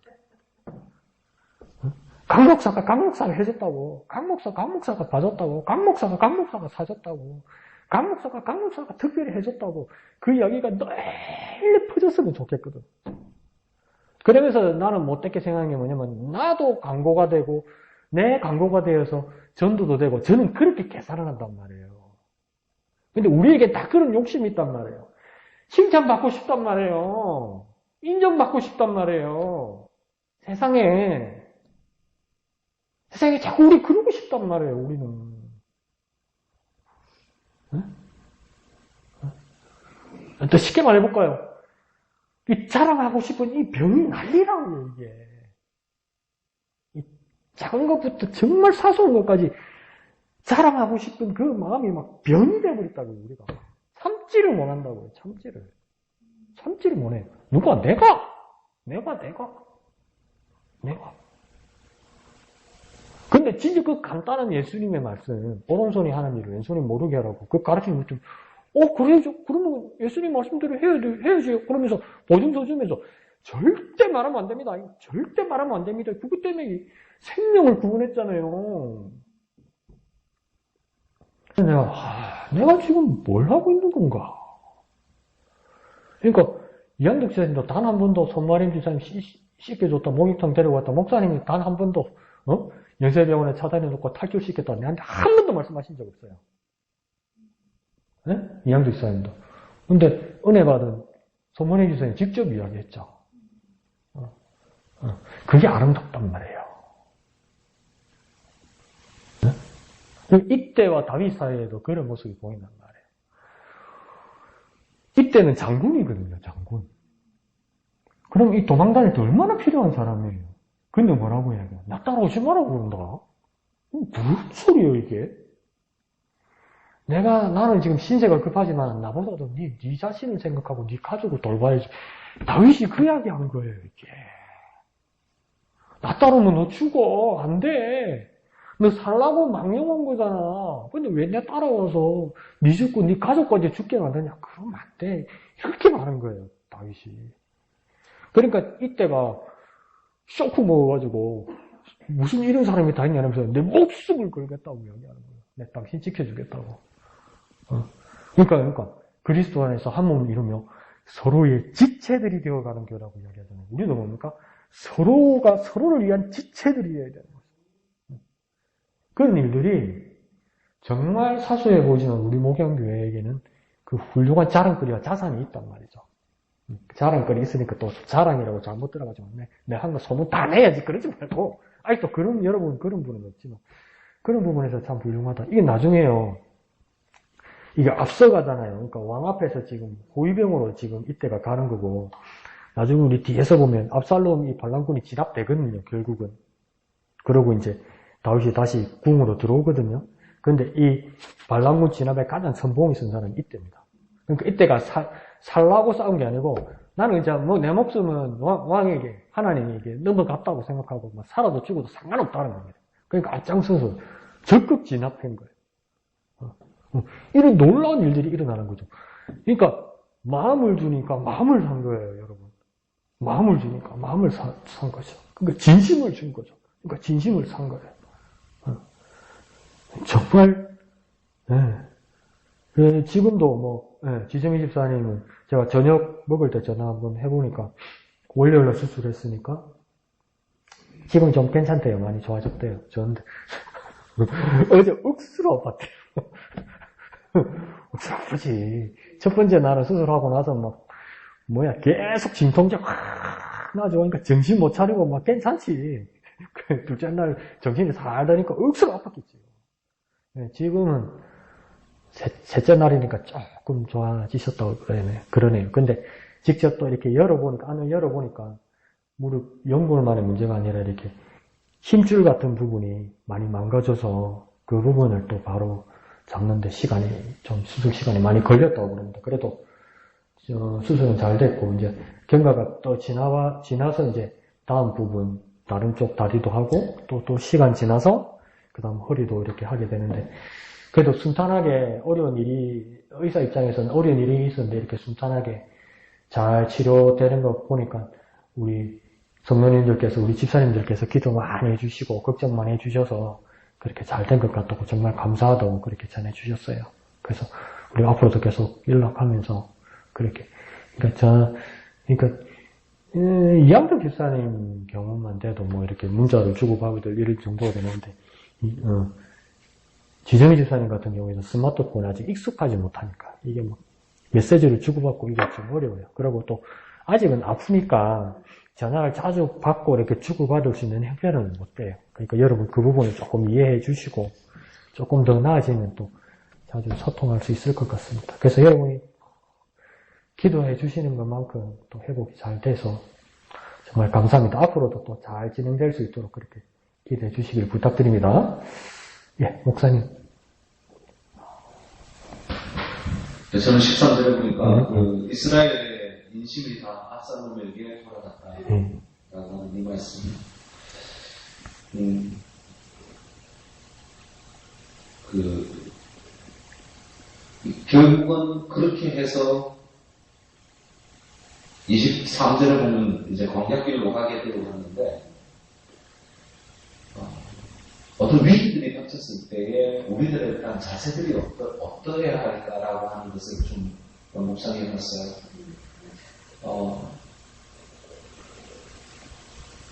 강목사가 해줬다고. 강목사가 봐줬다고. 강목사가 사줬다고. 강목사가 특별히 해줬다고. 그 이야기가 널리 퍼졌으면 좋겠거든. 그러면서 나는 못되게 생각한 게 뭐냐면, 나도 강고가 되고, 내 강고가 되어서 전도도 되고, 저는 그렇게 계산을 한단 말이에요. 근데 우리에게 다 그런 욕심이 있단 말이에요. 칭찬받고 싶단 말이에요. 인정받고 싶단 말이에요. 세상에 자꾸 우리 그러고 싶단 말이에요, 우리는. 또 쉽게 말해볼까요? 이 자랑하고 싶은 이 병이 난리라고요, 이게. 이 작은 것부터 정말 사소한 것까지 자랑하고 싶은 그 마음이 막 병이 돼버렸다고요, 우리가. 참지를 못한다고요, 참지를. 참지를 못해요. 누가? 내가. 근데 진짜 그 간단한 예수님의 말씀, 오른손이 하는 일을 왼손이 모르게 하라고, 그 가르치는 것 좀, 그래야죠. 그러면 예수님 말씀대로 해야지. 그러면서 보증서 주면서 절대 말하면 안 됩니다. 절대 말하면 안 됩니다. 그것 때문에 생명을 구원했잖아요. 내가 지금 뭘 하고 있는 건가? 그러니까, 이한득 지사님도 단 한 번도 손마림 지사님 씻겨줬다, 목욕탕 데려갔다, 목사님이 단 한 번도, 연세병원에 차단해놓고 탈출시켰다, 내한테 한 번도 말씀하신 적 없어요. 네? 이한득 지사님도. 근데, 은혜 받은 손마림 지사님 직접 이야기했죠. 그게 아름답단 말이에요. 네? 이때와 다윗 사이에도 그런 모습이 보인단 말이에요. 이때는 장군이거든요, 장군. 그럼 이 도망다닐 때 얼마나 필요한 사람이에요? 근데 뭐라고 해야 돼요? 나 따라오지 말라고 그런다? 무슨 소리예요, 이게? 나는 지금 신세가 급하지만 나보다도 네 자신을 생각하고 네 가족을 돌봐야지. 다윗이 그 이야기 한 거예요, 이게. 나 따르면 너 죽어. 안 돼. 너 살라고 망령한 거잖아. 근데 왜 내 따라와서 네 죽고 네 가족까지 죽게 만드냐? 그러면 안 돼. 이렇게 말한 거예요, 다윗이. 그러니까 이때가 쇼크 먹어가지고 무슨 이런 사람이 다 있냐면서 내 목숨을 걸겠다고 이야기하는 거예요. 내 당신 지켜주겠다고. 그러니까 그리스도 안에서 한 몸을 이루며 서로의 지체들이 되어가는 교라고 이야기하잖아요. 우리도 뭡니까? 서로가 서로를 위한 지체들이어야 되는 거죠. 그런 일들이 정말 사소해 보이지만 우리 목양교회에게는 그 훌륭한 자랑거리와 자산이 있단 말이죠. 자랑거리 있으니까 또 자랑이라고 잘못 들어가지만 내 한 거 소문 다 내야지 그러지 말고 아직도 여러분 그런 분은 없지만 그런 부분에서 참 훌륭하다. 이게 나중에요. 이게 앞서가잖아요. 그러니까 왕 앞에서 지금 호위병으로 지금 이때가 가는 거고 나중에 우리 뒤에서 보면 압살롬 이 반란군이 진압되거든요. 결국은. 그러고 이제 다윗이 다시 궁으로 들어오거든요. 근데 이 반란군 진압에 가장 선봉이 쓴 사람이 이때입니다. 그러니까 이때가 살라고 싸운 게 아니고 나는 이제 뭐 내 목숨은 왕에게 하나님에게 넘어갔다고 생각하고 뭐 살아도 죽어도 상관없다는 겁니다. 그러니까 앞장서서 적극 진압한 거예요. 이런 놀라운 일들이 일어나는 거죠. 그러니까 마음을 주니까 마음을 산 거예요, 여러분. 마음을 주니까 마음을 산 거죠. 그러니까 진심을 준 거죠. 그러니까 진심을 산 거예요. 정말 지금도 지정희 집사님은 제가 저녁 먹을 때 전화 한번 해보니까 월요일날 수술했으니까 지금 좀 괜찮대요. 많이 좋아졌대요. 저한테. 어제 억수로 아팠대요. 억수로 아프지. 첫 번째 날은 수술하고 나서 막, 계속 진통제 확 나죠. 그러니까 정신 못 차리고 막 괜찮지. 둘째 날 정신이 살다니까 억수로 아팠겠지. 네, 지금은 셋째 날이니까 조금 좋아지셨다고 그러네요. 근데 직접 또 이렇게 안을 열어보니까 무릎 연골만의 문제가 아니라 이렇게 힘줄 같은 부분이 많이 망가져서 그 부분을 또 바로 잡는데 수술 시간이 많이 걸렸다고 그럽니다. 그래도 수술은 잘 됐고, 이제 경과가 또 지나서 이제 다음 부분, 다른 쪽 다리도 하고, 또 시간 지나서, 그 다음 허리도 이렇게 하게 되는데, 그래도 순탄하게 의사 입장에서는 어려운 일이 있었는데, 이렇게 순탄하게 잘 치료되는 거 보니까, 우리 성도님들께서, 우리 집사님들께서 기도 많이 해주시고, 걱정 많이 해주셔서, 그렇게 잘 된 것 같다고 정말 감사하다고 그렇게 전해주셨어요. 그래서, 우리 앞으로도 계속 연락하면서, 그러니까 이양덕 집사님 경우만 돼도 이렇게 문자를 주고받을 이럴 정도가 되는데, 지정희 집사님 같은 경우에는 스마트폰에 아직 익숙하지 못하니까, 이게 메시지를 주고받고 이게 좀 어려워요. 그리고 또, 아직은 아프니까, 전화를 자주 받고 이렇게 주고받을 수 있는 형편은 못 돼요. 그러니까 여러분 그 부분을 조금 이해해 주시고, 조금 더 나아지면 또 자주 소통할 수 있을 것 같습니다. 그래서 여러분이 기도해 주시는 것만큼 또 회복이 잘 돼서 정말 감사합니다. 앞으로도 또 잘 진행될 수 있도록 그렇게 기도해 주시길 부탁드립니다. 예, 목사님. 저는 13절에 보니까 이스라엘의 인심이 다 압살롬에게 돌아갔다라고 하는 이 말씀. 결국은 그렇게 해서 23절에 보면 이제 광야길로 가게 되고 하는데, 어떤 위기들이 닥쳤을 때에 우리들에 대한 자세들이 어떠해야 할까라고 하는 것을 좀 묵상해 봤어요.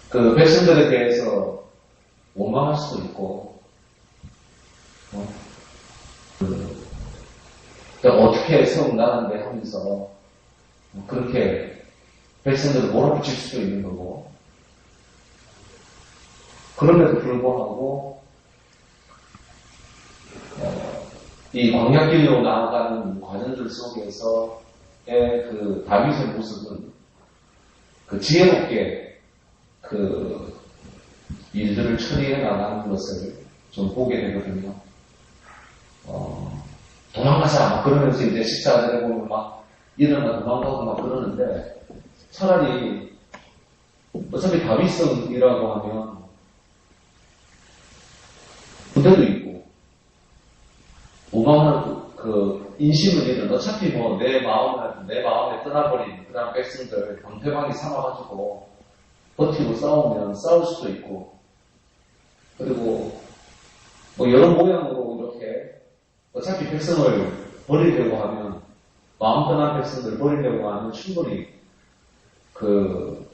그 백성들에 대해서 원망할 수도 있고, 어떻게 세운다는데 하면서 그렇게 백성들을 몰아붙일 수도 있는 거고, 그럼에도 불구하고 이 광야길로 나아가는 과정들 속에서의 그 다윗의 모습은 그 지혜롭게 그 일들을 처리해 나가는 것을 좀 보게 되거든요. 도망가자 막 그러면서 이제 14절에 보면 막 일어나 도망가고 막 그러는데, 차라리 어차피 다윗성이라고 하면 부대도 있고 오만한 그 인심을 잃은, 어차피 내 마음에 떠나버린 그 다음 백성들 방패방이 삼아가지고 버티고 싸우면 싸울 수도 있고, 그리고 여러 모양으로 이렇게 어차피 백성을 버리려고 하면, 마음 떠난 백성들을 버리려고 하면 충분히 그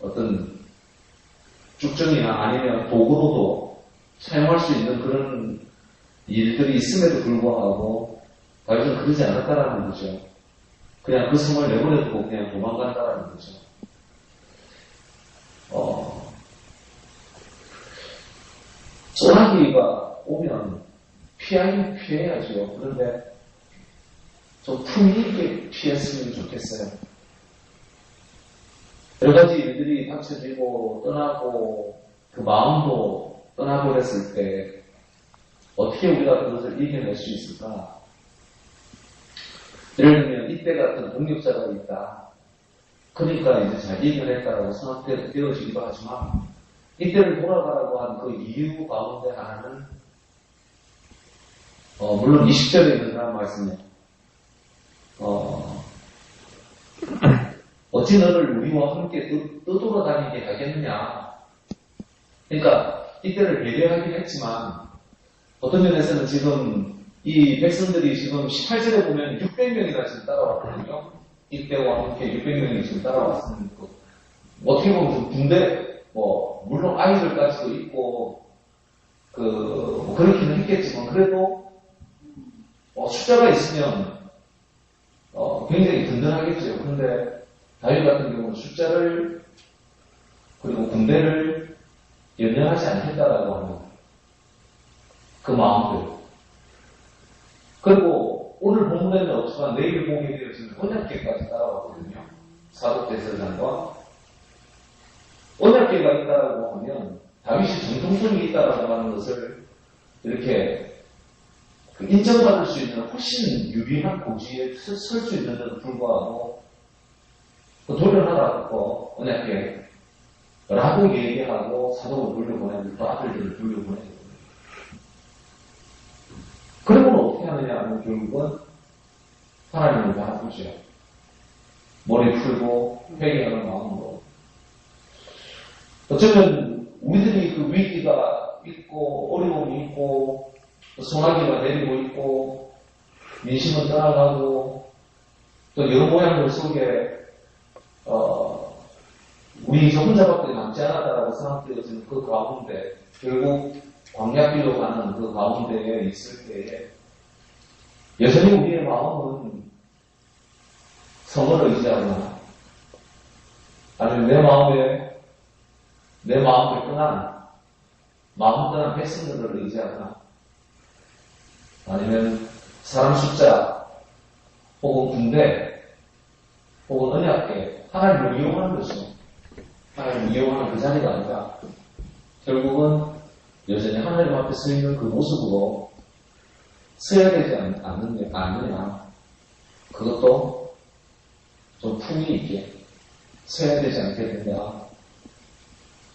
어떤 쭉정이나 아니면 도구로도 사용할 수 있는 그런 일들이 있음에도 불구하고 다윗은 그러지 않았다라는 거죠. 그냥 그 성을 내보내두고 그냥 도망간다라는 거죠. 소나기가 오면 피하긴 피해야죠. 그런데 좀 품위 있게 피했으면 좋겠어요. 여러 가지 일들이 닥쳐지고 떠나고 그 마음도 떠나버렸을 때 어떻게 우리가 그것을 이겨낼 수 있을까? 예를 들면 이때 같은 동력자가 있다. 그러니까 이제 잘 이겨냈다라고 생각되어지기도 하지만, 이때를 돌아가라고 한 그 이유 가운데 하나는 물론 20절에 있는 그런 말씀이에요. 어찌 너를 우리와 함께 떠돌아다니게 하겠느냐. 그러니까 이때를 배려하긴 했지만, 어떤 면에서는 지금 이 백성들이 지금 18절에 보면 600명이나 지금 따라왔거든요. 이때와 함께 600명이 지금 따라왔으면 어떻게 보면 좀 군대 뭐, 물론 아이들까지도 있고, 뭐 그렇기는 했겠지만, 그래도, 숫자가 있으면, 굉장히 든든하겠죠. 그런데, 다윗 같은 경우는 숫자를, 그리고 군대를 연연하지 않겠다라고 하는 그 마음들. 그리고 오늘 본문에는 없지만 내일 보게 되어지는 언약궤까지 따라왔거든요. 사독대제사장과 언약궤가 있다라고 하면 다윗이 정통성이 있다라고 하는 것을 이렇게 인정받을 수 있는 훨씬 유리한 고지에 설 수 있는데도 불구하고 돌려놔라고 언약궤 라고 얘기하고 사독을 돌려보내고 또 아들들을 돌려보내고 그러면 어떻게 하느냐 하면 결국은 하나님을 바라보죠. 머리 풀고 회개하는 마음으로. 어쩌면 우리들이 그 위기가 있고 어려움이 있고 소나기가 내리고 있고 민심은 떠나가고 또 여러 모양들 속에 우리 이제 혼자밖에 남지 않았다라고 생각되어지는 그 가운데 결국 광야길로 가는 그 가운데에 있을 때에 여전히 우리의 마음은 성을 의지하거나 아니면 내 마음을 떠난 백성들을 의지하거나 아니면 사람 숫자 혹은 군대 혹은 언약궤 하나님을 이용하는 것이죠. 하나님을 이용하는 그 자리가 아니라 결국은 여전히 하나님 앞에 서 있는 그 모습으로 서야 되지 않느냐. 그것도 좀 품위 있게 서야 되지 않겠느냐.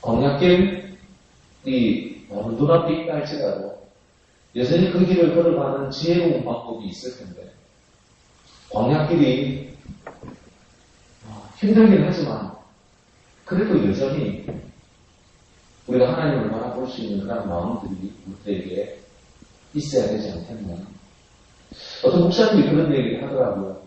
광야길이 눈앞에 있다 할지라도 여전히 그 길을 걸어가는 지혜로운 방법이 있을 텐데 광야길이 힘들긴 하지만 그래도 여전히 우리가 하나님을 바라볼 수 있는 그런 마음들이 우리에게 있어야 되지 않겠나. 어떤 목사님이 그런 얘기를 하더라고요.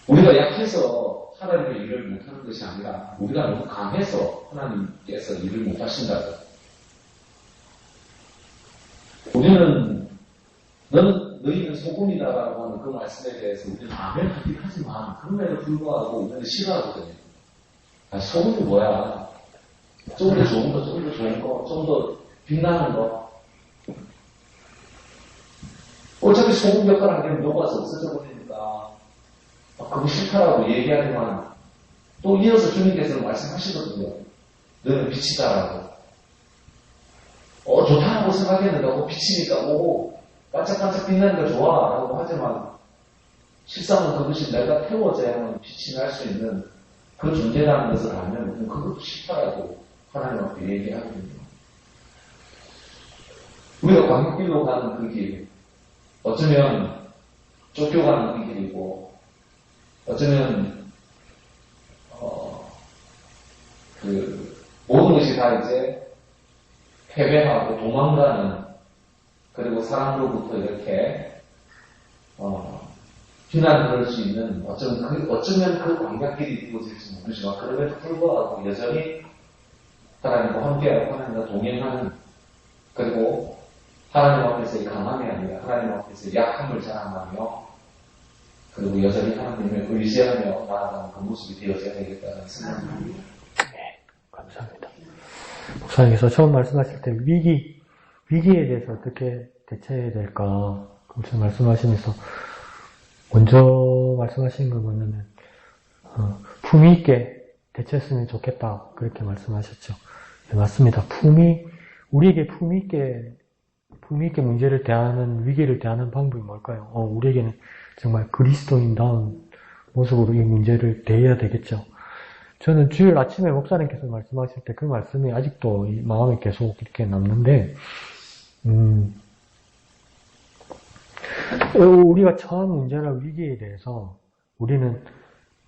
우리가 약해서 하나님의 일을 못하는 것이 아니라 우리가 너무 강해서 하나님께서 일을 못하신다고. 우리는 너희는 소금이다라고 하는 그 말씀에 대해서 우리는 아멘 하긴 하지만 그럼에도 불구하고 우리는 싫어하거든요. 소금이 뭐야? 좀 더 좋은 거, 좀 더 좋은 거, 좀 더 빛나는 거. 어차피 소금 역할 안 되면 녹아서 없어져 버리니까 그거 싫다라고 얘기하지만 또 이어서 주님께서는 말씀하시거든요. 너는 빛이다라고. 좋다라고 생각했는데 빛이니까 오고 반짝반짝 빛나는 거 좋아라고 하지만 실상은 그것이 내가 태워져야만 빛이 날 수 있는 그 존재라는 것을 알면 우리는 그것도 싫다라고 하나님 앞에 얘기하거든요. 우리가 광역길로 가는 그 길, 어쩌면 쫓겨가는 그 길이고, 어쩌면 모든 것이 다 이제 패배하고 도망가는, 그리고 사람으로부터 이렇게 비난을 할 수 있는 어쩌면 그 광야길이 되어질지 모르지만 그럼에도 불구하고 여전히 하나님과 함께하고 하나님과 동행하는, 그리고 하나님 앞에서의 강함이 아니라 하나님 앞에서의 약함을 자랑하며 그리고 여전히 하나님을 의지하며 나아가는 그 모습이 되어져야 되겠다는 생각입니다. 네, 감사합니다. 목사님께서 처음 말씀하실 때 위기에 대해서 어떻게 대처해야 될까 엄청 말씀하시면서 먼저 말씀하신 건 뭐냐면 품위 있게 대처했으면 좋겠다 그렇게 말씀하셨죠. 네, 맞습니다. 우리에게 품위 있게 문제를 대하는, 위기를 대하는 방법이 뭘까요? 우리에게는 정말 그리스도인다운 모습으로 이 문제를 대해야 되겠죠. 저는 주일 아침에 목사님께서 말씀하실 때 그 말씀이 아직도 이 마음에 계속 이렇게 남는데, 우리가 처한 문제나 위기에 대해서 우리는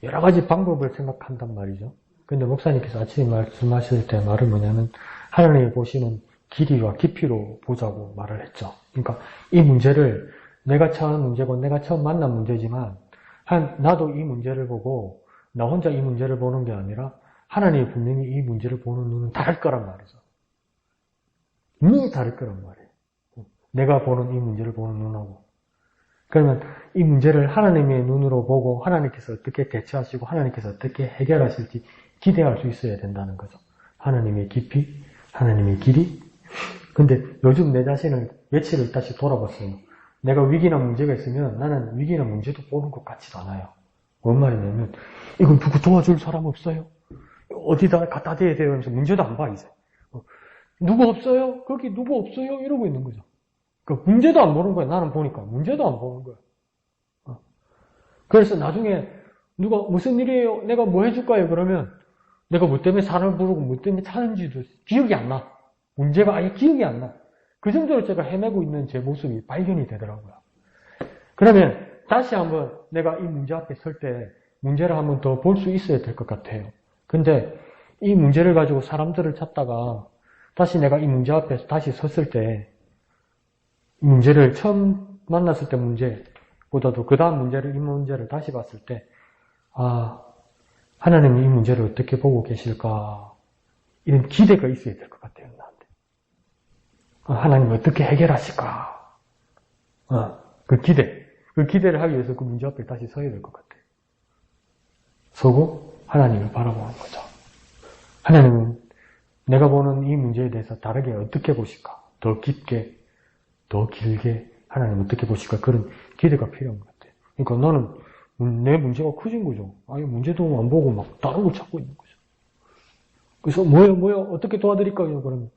여러 가지 방법을 생각한단 말이죠. 근데 목사님께서 아침에 말씀하실 때 말은 뭐냐면, 하나님이 보시는 길이와 깊이로 보자고 말을 했죠. 그러니까 이 문제를 내가 처한 문제고 내가 처음 만난 문제지만 나도 이 문제를 보고 나 혼자 이 문제를 보는 게 아니라 하나님이 분명히 이 문제를 보는 눈은 다를 거란 말이죠. 눈이 다를 거란 말이에요. 내가 보는 이 문제를 보는 눈하고. 그러면 이 문제를 하나님의 눈으로 보고 하나님께서 어떻게 대처하시고 하나님께서 어떻게 해결하실지 기대할 수 있어야 된다는 거죠. 하나님의 깊이, 하나님의 길이. 근데 요즘 내 자신을 며칠을 다시 돌아봤어요. 내가 위기나 문제가 있으면 나는 위기나 문제도 보는 것 같지도 않아요. 뭔 말이냐면 이건 누구 도와줄 사람 없어요? 어디다 갖다 대야 돼요? 하면서 문제도 안 봐 이제. 누구 없어요? 거기 누구 없어요? 이러고 있는 거죠. 그러니까 문제도 안 보는 거야. 나는 보니까 문제도 안 보는 거야. 그래서 나중에 누가 무슨 일이에요? 내가 뭐 해줄까요? 그러면 내가 뭐 때문에 사람을 부르고 뭐 때문에 차는지도 기억이 안 나. 문제가 아예 기억이 안 나. 그 정도로 제가 헤매고 있는 제 모습이 발견이 되더라고요. 그러면 다시 한번 내가 이 문제 앞에 설 때 문제를 한번 더 볼 수 있어야 될 것 같아요. 근데 이 문제를 가지고 사람들을 찾다가 다시 내가 이 문제 앞에서 다시 섰을 때 이 문제를 처음 만났을 때 문제보다도 그 다음 문제를 이 문제를 다시 봤을 때 하나님이 이 문제를 어떻게 보고 계실까 이런 기대가 있어야 될 것 같아요. 나한테. 하나님 어떻게 해결하실까 그 기대를 하기 위해서 그 문제 앞에 다시 서야 될 것 같아요. 서고 하나님을 바라보는 거죠. 하나님은 내가 보는 이 문제에 대해서 다르게 어떻게 보실까? 더 깊게, 더 길게 하나님 어떻게 보실까? 그런 기대가 필요한 것 같아요. 그러니까 나는 내 문제가 커진 거죠. 아예 문제도 안 보고 막 다른 걸 찾고 있는 거죠. 그래서 뭐요? 어떻게 도와드릴까요? 그러면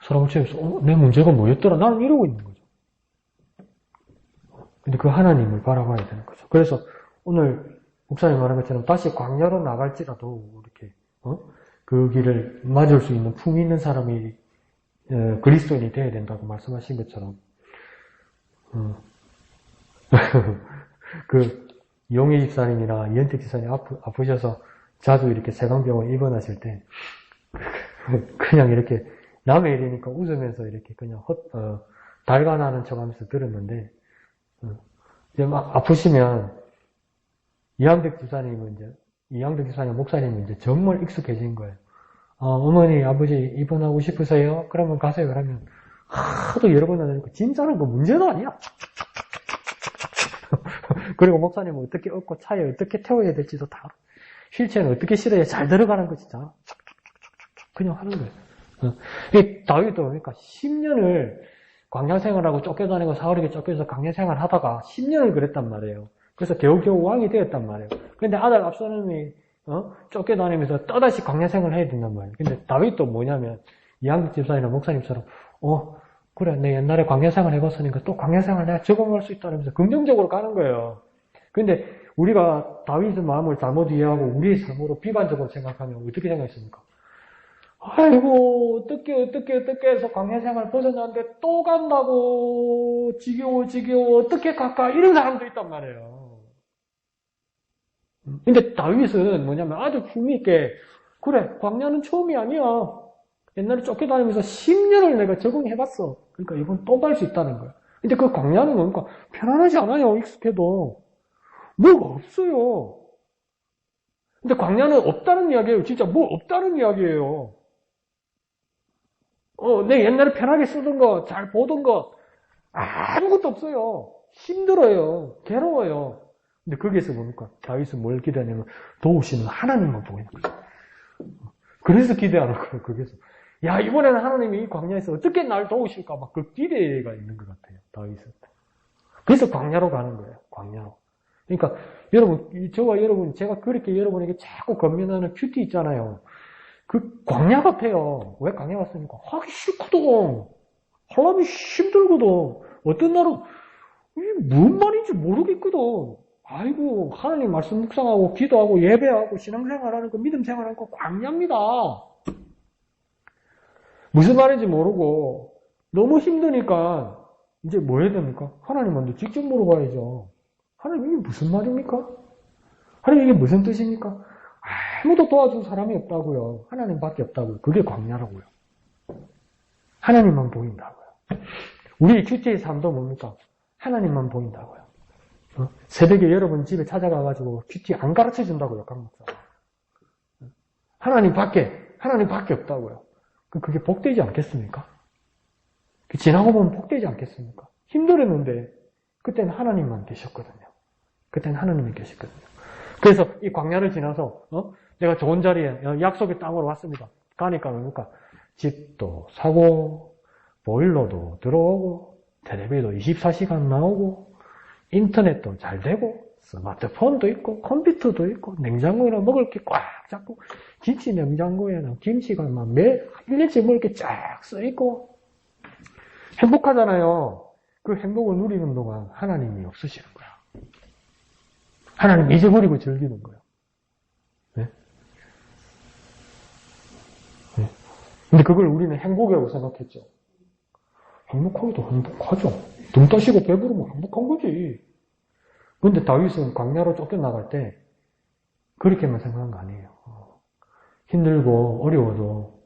사람을 치면서 내 문제가 뭐였더라? 나는 이러고 있는 거죠. 근데 그 하나님을 바라봐야 되는 거죠. 그래서 오늘 목사님 말한 것처럼 다시 광야로 나갈지라도 이렇게 그 길을 맞을 수 있는 품이 있는 사람이 그리스도인이 되어야 된다고 말씀하신 것처럼 그 용희 집사님이나 이현택 집사님 아프셔서 자주 이렇게 세강병원 입원하실 때 그냥 이렇게 남의 일이니까 웃으면서 이렇게 그냥 달관하는 척하면서 들었는데 이제 막 아프시면 이양택 집사님 목사님은 이제 정말 익숙해진 거예요. 어머니, 아버지 입원하고 싶으세요? 그러면 가세요. 그러면 하도 여러 번 하니까 진짜는 그 문제도 아니야. 그리고 목사님은 어떻게 얻고 차에 어떻게 태워야 될지도 다 알아. 휠체어는 어떻게 실어야 잘 들어가는 거지. 그냥 하는 거예요. 다윗도 그러니까 10년을 광야 생활하고 쫓겨다니고 사울에게 쫓겨서 광야 생활 하다가 10년을 그랬단 말이에요. 그래서 겨우겨우 왕이 되었단 말이에요. 근데 아들 압살롬이 쫓겨다니면서 또다시 광야 생활을 해야 된단 말이에요. 근데 다윗도 뭐냐면 이양국 집사님이나 목사님처럼 그래 내 옛날에 광야 생활 해봤으니까 또 광야 생활 내가 적응할 수 있다면서 긍정적으로 가는 거예요. 근데 우리가 다윗의 마음을 잘못 이해하고 우리의 삶으로 비관적으로 생각하면 어떻게 생각했습니까? 아이고 어떻게 해서 광야 생활 벗어났는데 또 간다고 지겨워 어떻게 갈까 이런 사람도 있단 말이에요. 근데 다윗은 뭐냐면 아주 품위있게 그래 광야는 처음이 아니야. 옛날에 쫓겨다니면서 10년을 내가 적응해봤어. 그러니까 이번 또 갈 수 있다는 거야. 근데 그 광야는 뭡니까? 편안하지 않아요. 익숙해도. 뭐가 없어요. 근데 광야는 없다는 이야기예요. 진짜 뭐 없다는 이야기예요. 내 옛날에 편하게 쓰던 거, 잘 보던 거 아무것도 없어요. 힘들어요. 괴로워요. 근데 거기에서 뭡니까? 다윗은 뭘 기대하냐면 도우시는 하나님만 보이는 거죠. 그래서 기대하는 거예요. 거기서 야 이번에는 하나님이 이 광야에서 어떻게 날 도우실까 막 그 기대가 있는 것 같아요. 다윗은. 그래서 광야로 가는 거예요. 광야로. 그러니까 여러분 저와 여러분 제가 그렇게 여러분에게 자꾸 권면하는 큐티 있잖아요. 그 광야 같아요. 왜 광야 같습니까? 하기 싫거든. 하려면 힘들거든. 어떤 날은 이게 뭔 말인지 모르겠거든. 아이고 하나님 말씀 묵상하고 기도하고 예배하고 신앙생활하는 거 믿음 생활하는 거 광야입니다. 무슨 말인지 모르고 너무 힘드니까 이제 뭐 해야 됩니까? 하나님한테 직접 물어봐야죠. 하나님 이게 무슨 말입니까? 하나님 이게 무슨 뜻입니까? 아무도 도와준 사람이 없다고요. 하나님밖에 없다고요. 그게 광야라고요. 하나님만 보인다고요. 우리 큐티의 삶도 뭡니까? 하나님만 보인다고요. 새벽에 여러분 집에 찾아가가지고 큐티 안 가르쳐준다고요, 강 목사가. 하나님밖에 없다고요. 그게 복되지 않겠습니까? 지나고 보면 복되지 않겠습니까? 힘들었는데 그때는 하나님만 계셨거든요. 그때는 하나님이 계셨거든요. 그래서 이 광야를 지나서 내가 좋은 자리에 약속의 땅으로 왔습니다. 가니까 뭡니까? 집도 사고 보일러도 들어오고 텔레비도 24시간 나오고 인터넷도 잘 되고 스마트폰도 있고 컴퓨터도 있고 냉장고에는 먹을 게 꽉 잡고 김치 냉장고에는 김치가 막 1년치 먹을 게 쫙 써있고 행복하잖아요. 그 행복을 누리는 동안 하나님이 없으시는 거야. 하나님 잊어버리고 즐기는 거야. 네? 네. 근데 그걸 우리는 행복이라고 생각했죠. 행복하기도 행복하죠. 등 따시고 배부르면 행복한 거지. 근데 다윗은 광야로 쫓겨나갈 때 그렇게만 생각한 거 아니에요. 힘들고 어려워도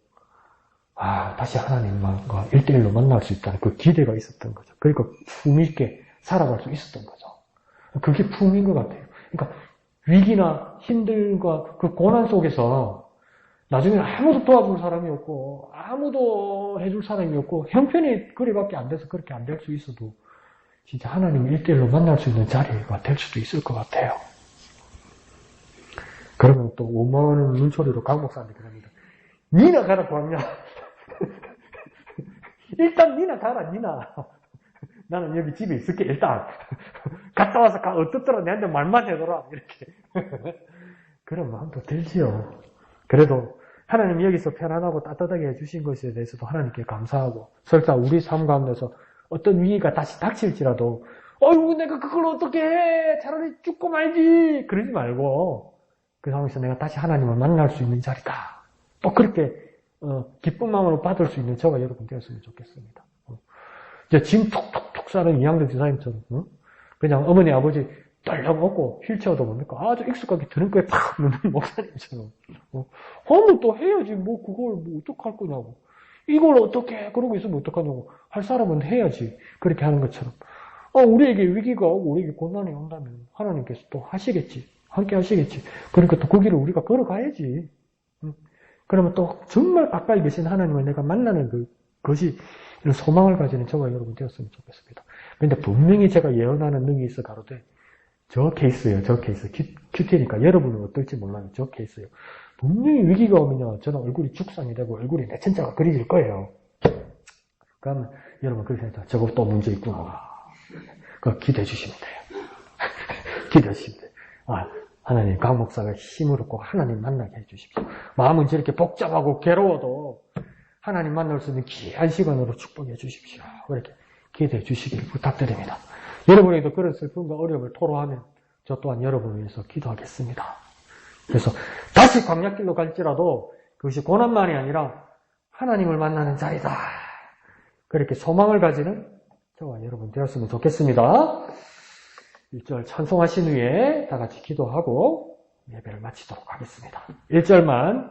다시 하나님과 1대1로 만날 수 있다는 그 기대가 있었던 거죠. 그러니까 품위 있게 살아갈 수 있었던 거죠. 그게 품인 것 같아요. 그러니까 위기나 힘들과 그 고난 속에서 나중에 아무도 도와줄 사람이 없고 아무도 해줄 사람이 없고 형편이 그리밖에 안 돼서 그렇게 안 될 수 있어도 진짜 하나님 1대1로 만날 수 있는 자리가 될 수도 있을 것 같아요. 그러면 또 원망하는 눈초리로 강 목사님이 그럽니다. 니나 가라 광야. 일단 니나 가라 니나. 나는 여기 집에 있을게 일단. 갔다 와서 어떻더라 내한테 말만 해둬라 이렇게. 그런 마음도 들지요. 그래도 하나님이 여기서 편안하고 따뜻하게 해주신 것에 대해서도 하나님께 감사하고 설사 우리 삶 가운데서 어떤 위기가 다시 닥칠지라도 어이구 내가 그걸 어떻게 해 차라리 죽고 말지 그러지 말고 그 상황에서 내가 다시 하나님을 만날 수 있는 자리다. 또 그렇게 기쁜 마음으로 받을 수 있는 저가 여러분 되었으면 좋겠습니다. 이제 짐 톡톡톡 싸는 이양대 지사님처럼 그냥 어머니 아버지 떨려 먹고 휠체어도 뭡니까 아주 익숙하게 드는 거에 팍 넣는 목사님처럼 하면 또 해야지 뭐 그걸 뭐 어떡할 거냐고 이걸 어떻게 그러고 있으면 어떡하냐고 할 사람은 해야지 그렇게 하는 것처럼 우리에게 위기가 오고 우리에게 고난이 온다면 하나님께서 또 하시겠지 함께 하시겠지 그러니까 또 그 길을 우리가 걸어가야지 그러면 또 정말 가까이 계신 하나님을 내가 만나는 그것이 이런 소망을 가지는 저와 여러분 되었으면 좋겠습니다. 그런데 분명히 제가 예언하는 능이 있어 가로되 저 케이스예요. 저 케이스. 큐티니까 여러분은 어떨지 몰라요. 저 케이스예요. 분명히 위기가 오면요. 저는 얼굴이 죽상이 되고 얼굴이 내천자가 그려질 거예요. 그러면 여러분 그렇게 생각해요. 저거 또 문제 있구나. 그거 기대해 주시면 돼요. 기대해 주시면 돼요. 하나님 강 목사가 힘을 얻고 하나님 만나게 해 주십시오. 마음은 저렇게 복잡하고 괴로워도 하나님 만날 수 있는 귀한 시간으로 축복해 주십시오. 그렇게 기대해 주시길 부탁드립니다. 여러분에게도 그런 슬픔과 어려움을 토로하면 저 또한 여러분을 위해서 기도하겠습니다. 그래서 다시 광야길로 갈지라도 그것이 고난만이 아니라 하나님을 만나는 자리다. 그렇게 소망을 가지는 저와 여러분 되었으면 좋겠습니다. 1절 찬송하신 후에 다 같이 기도하고 예배를 마치도록 하겠습니다. 1절만